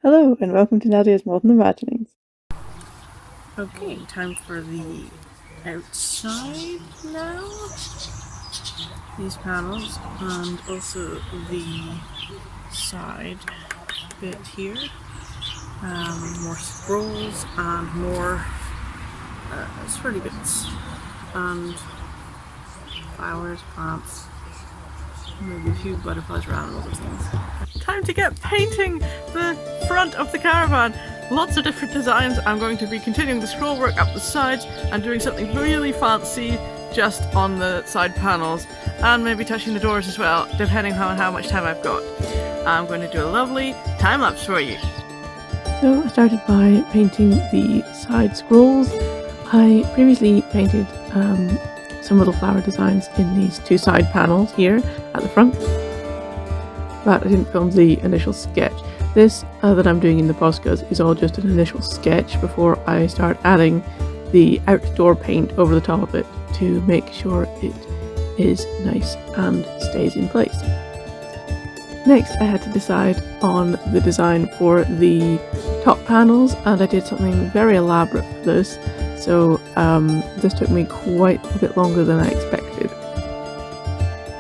Hello and welcome to Nadia's Modern Imaginings. Okay, time for the outside now. These panels and also the side bit here. More scrolls and more swirly bits and flowers, plants, maybe a few butterflies around and other things. Time to get painting the front of the caravan. Lots of different designs. I'm going to be continuing the scroll work up the sides and doing something really fancy just on the side panels and maybe touching the doors as well, depending on how much time I've got. I'm going to do a lovely time lapse for you. So I started by painting the side scrolls. I previously painted some little flower designs in these two side panels here at the front, but I didn't film the initial sketch. This that I'm doing in the postcards is all just an initial sketch before I start adding the outdoor paint over the top of it to make sure it is nice and stays in place. Next, I had to decide on the design for the top panels, and I did something very elaborate for this, so this took me quite a bit longer than I expected.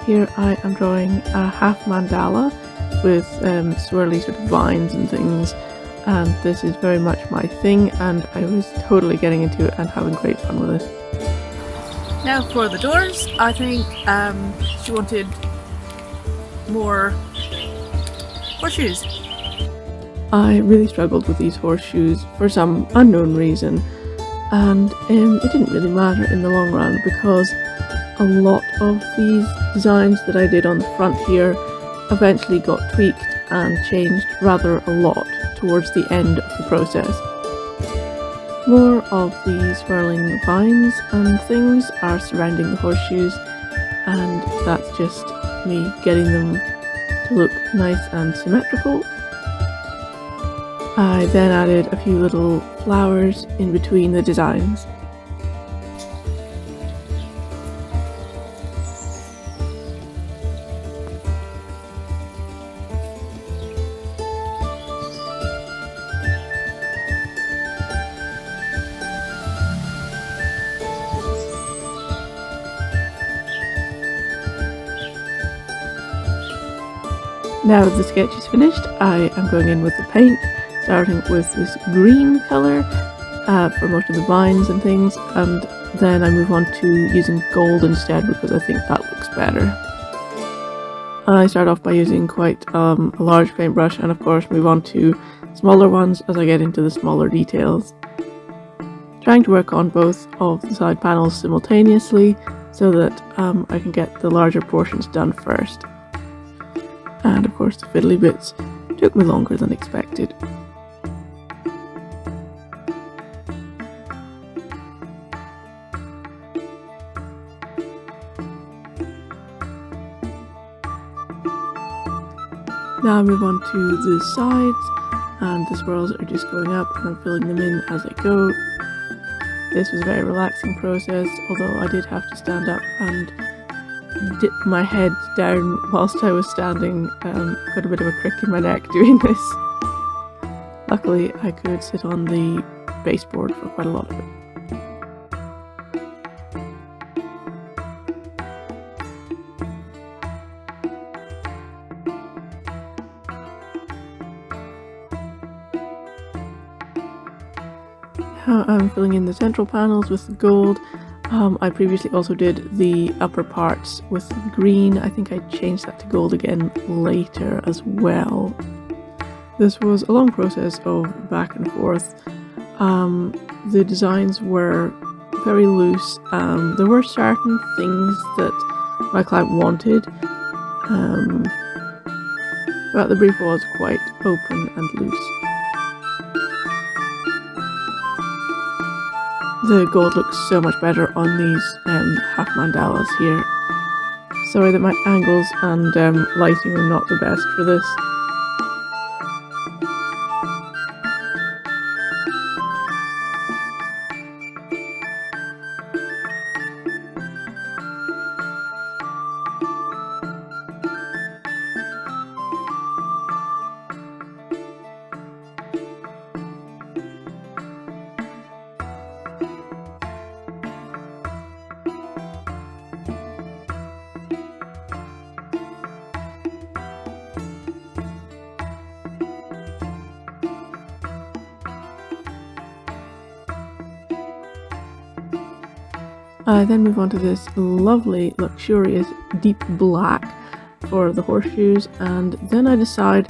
Here I am drawing a half mandala with swirly sort of vines and things, and this is very much my thing, and I was totally getting into it and having great fun with it. Now for the doors, I think she wanted more horseshoes. I really struggled with these horseshoes for some unknown reason, and it didn't really matter in the long run because a lot of these designs that I did on the front here eventually got tweaked and changed rather a lot towards the end of the process. More of the swirling vines and things are surrounding the horseshoes, and that's just me getting them to look nice and symmetrical. I then added a few little flowers in between the designs. Now that the sketch is finished, I am going in with the paint, starting with this green colour for most of the vines and things, and then I move on to using gold instead because I think that looks better. I start off by using quite a large paintbrush, and of course move on to smaller ones as I get into the smaller details. Trying to work on both of the side panels simultaneously so that I can get the larger portions done first. And of course the fiddly bits took me longer than expected. Now I move on to the sides, and the swirls are just going up and I'm filling them in as I go. This was a very relaxing process, although I did have to stand up and dip my head down whilst I was standing. Got a bit of a crick in my neck doing this. Luckily I could sit on the baseboard for quite a lot of it. Now I'm filling in the central panels with the gold. I previously also did the upper parts with green. I think I changed that to gold again later as well. This was a long process of back and forth. The designs were very loose. There were certain things that my client wanted, but the brief was quite open and loose. The gold looks so much better on these half mandalas here. Sorry that my angles and lighting are not the best for this. I then move on to this lovely, luxurious, deep black for the horseshoes, and then I decide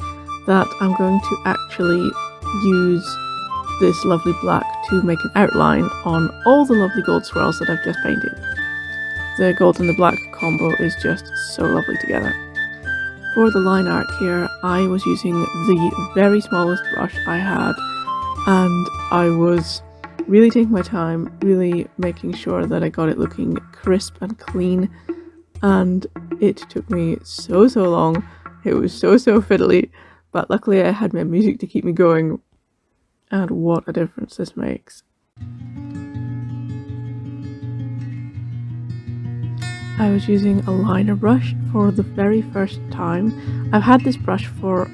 that I'm going to actually use this lovely black to make an outline on all the lovely gold swirls that I've just painted. The gold and the black combo is just so lovely together. For the line art here, I was using the very smallest brush I had, and I was really taking my time, really making sure that I got it looking crisp and clean, and it took me so long. It was so fiddly, but luckily I had my music to keep me going, and what a difference this makes. I was using a liner brush for the very first time. I've had this brush for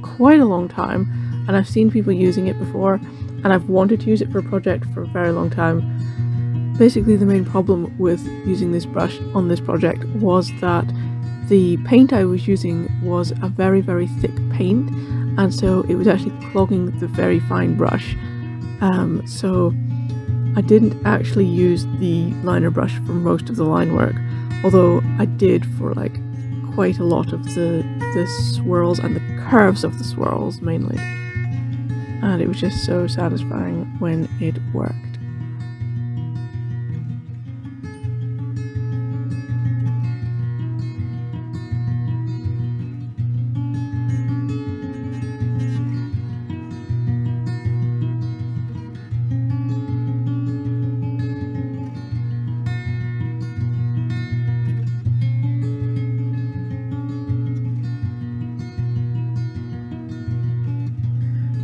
quite a long time, and I've seen people using it before, and I've wanted to use it for a project for a very long time. Basically, the main problem with using this brush on this project was that the paint I was using was a very thick paint, and so it was actually clogging the very fine brush. So I didn't actually use the liner brush for most of the line work, although I did for like quite a lot of the swirls and the curves of the swirls mainly. And it was just so satisfying when it worked.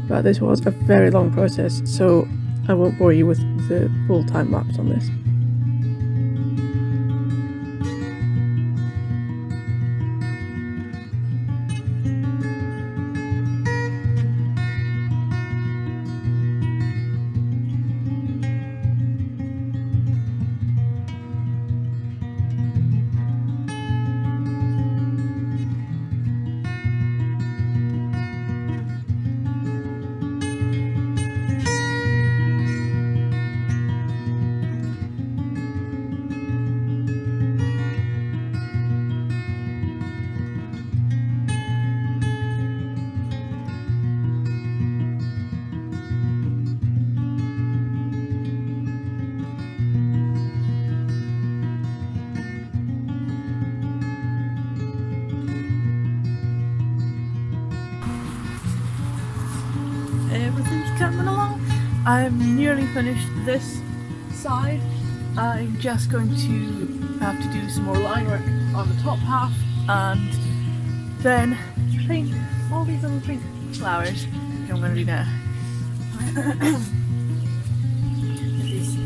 But this was a very long process, so I won't bore you with the full time lapse on this. Everything's coming along. I've nearly finished this side. I'm just going to have to do some more line work on the top half and then paint all these little pink flowers, which I'm going to do now. This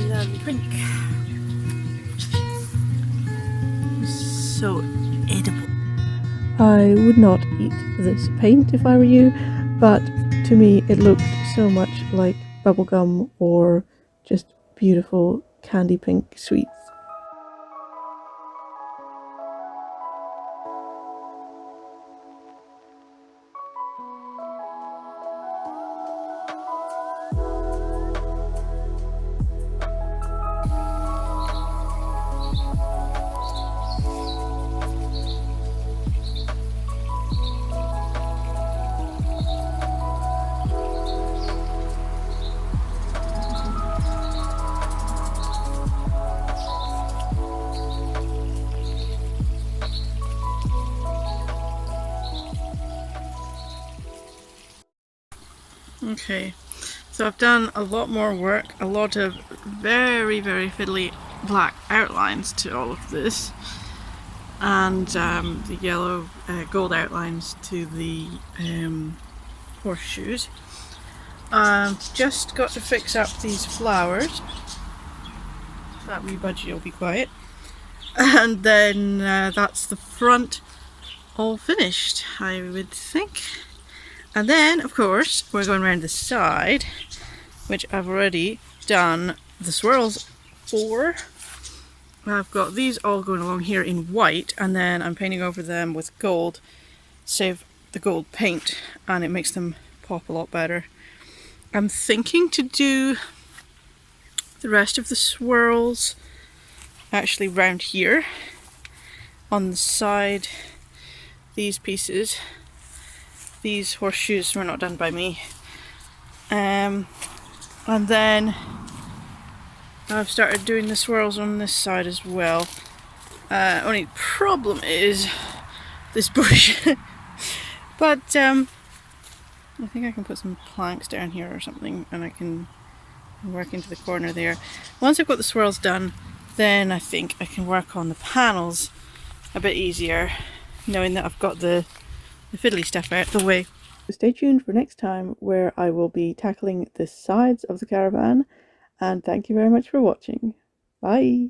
lovely pink. So edible. I would not eat this paint if I were you, but to me it looked so much like bubblegum or just beautiful candy pink sweets. Okay, so I've done a lot more work, a lot of very fiddly black outlines to all of this, and the yellow gold outlines to the horseshoes. Just got to fix up these flowers. That wee budgie will be quiet. And then that's the front all finished, I would think. And then, of course, we're going around the side, which I've already done the swirls for. I've got these all going along here in white, and then I'm painting over them with gold, save the gold paint, and it makes them pop a lot better. I'm thinking to do the rest of the swirls actually round here on the side. These pieces, these horseshoes were not done by me. And then I've started doing the swirls on this side as well. Only problem is this bush. But I think I can put some planks down here or something, and I can work into the corner there. Once I've got the swirls done, then I think I can work on the panels a bit easier, knowing that I've got the fiddly stuff out the way. Stay tuned for next time, where I will be tackling the sides of the caravan, and thank you very much for watching. Bye!